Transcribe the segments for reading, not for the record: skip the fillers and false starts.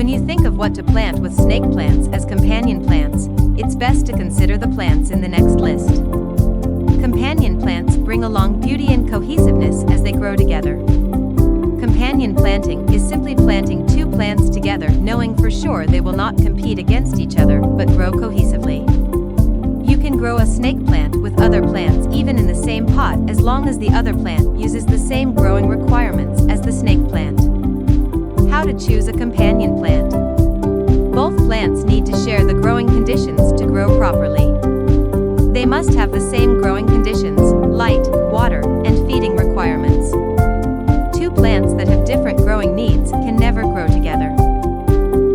When you think of what to plant with snake plants as companion plants, it's best to consider the plants in the next list. Companion plants bring along beauty and cohesiveness as they grow together. Companion planting is simply planting two plants together, knowing for sure they will not compete against each other but grow cohesively. You can grow a snake plant with other plants even in the same pot as long as the other plant uses the same growing requirements as the snake plant. How to choose a companion plant. Both plants need to share the growing conditions to grow properly. They must have the same growing conditions, light, water, and feeding requirements. Two plants that have different growing needs can never grow together.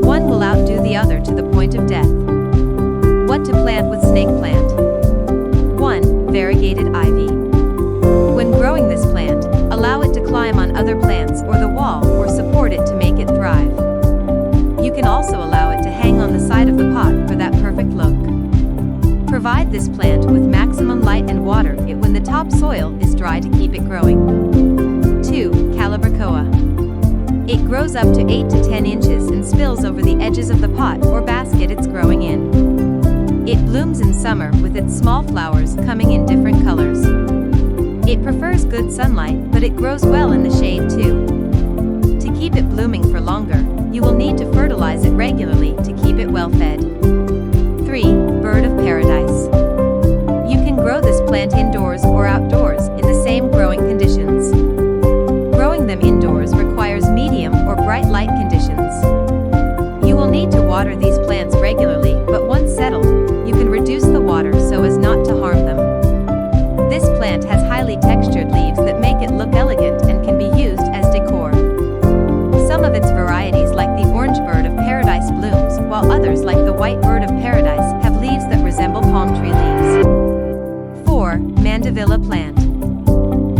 One will outdo the other to the point of death. What to plant with snake plant? 1. Variegated ivy. When growing this plant, allow it to climb on other plants or the wall or support it to make it thrive. You can also allow it to hang on the side of the pot for that perfect look. Provide this plant with maximum light and water when the topsoil is dry to keep it growing. 2. Calibrachoa. It grows up to 8 to 10 inches and spills over the edges of the pot or basket it's growing in. It blooms in summer with its small flowers coming in different colors. It prefers good sunlight, but it grows well in the shade too. To keep it blooming for longer, you will need to fertilize it regularly to keep it well fed. 3. Bird of paradise. You can grow this plant indoors or outdoors in the same growing conditions. Growing them indoors requires medium or bright light conditions. You will need to water these plants regularly, but once settled, you can reduce the water so as not to harm them. This plant has highly textured leaves that make it look elegant and can be used as decor. Some of its varieties, like the orange bird of paradise, blooms, while others, like the white bird of paradise, have leaves that resemble palm tree leaves. 4. Mandevilla plant.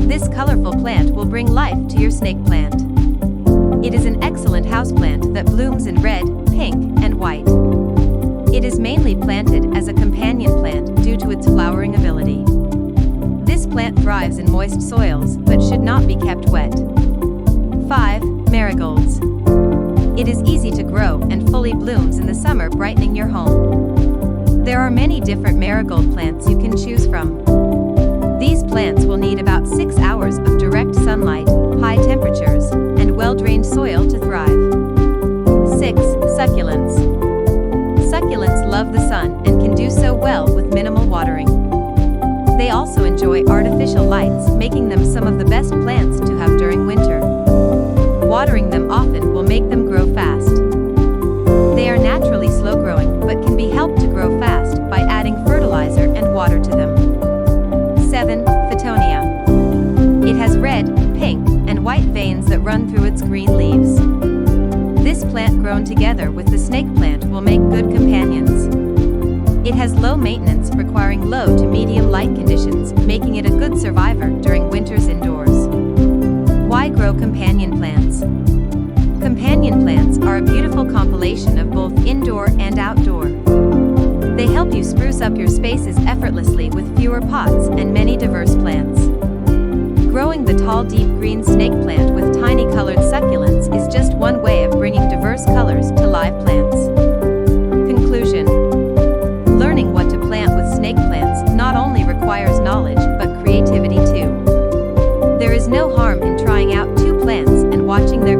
This colorful plant will bring life to your snake plant. It is an excellent houseplant that blooms in red, pink, and white. It is mainly planted as a companion plant due to its flowering ability. This plant thrives in moist soils but should not be kept wet. 5. Marigolds. It is easy to grow and fully blooms in the summer, brightening your home. There are many different marigold plants you can choose from. These plants will need about 6 hours of direct sunlight, high temperatures, and well-drained soil to thrive. 6. Succulents. Succulents love the sun and can do so well with minimal watering. They also enjoy artificial lights, making them some of the best plants to have during winter. Watering them often will make them grow fast. They are naturally slow-growing but can be helped to grow fast by adding fertilizer and water to them. 7. Fitonia. It has red, pink, and white veins that run through its green leaves. This plant grown together with the snake plant will make good companions. It has low maintenance, requiring low to medium light conditions, making it a good survivor during winters indoors. Why grow companion plants? Companion plants are a beautiful compilation of both indoor and outdoor. They help you spruce up your spaces effortlessly with fewer pots and many diverse plants. Growing the tall, deep green snake plant with tiny colored succulents is just one way of bringing diverse colors to live plants. Conclusion. Learning what to plant with snake plants not only requires knowledge but creativity too. There is no harm in trying out two plants and watching their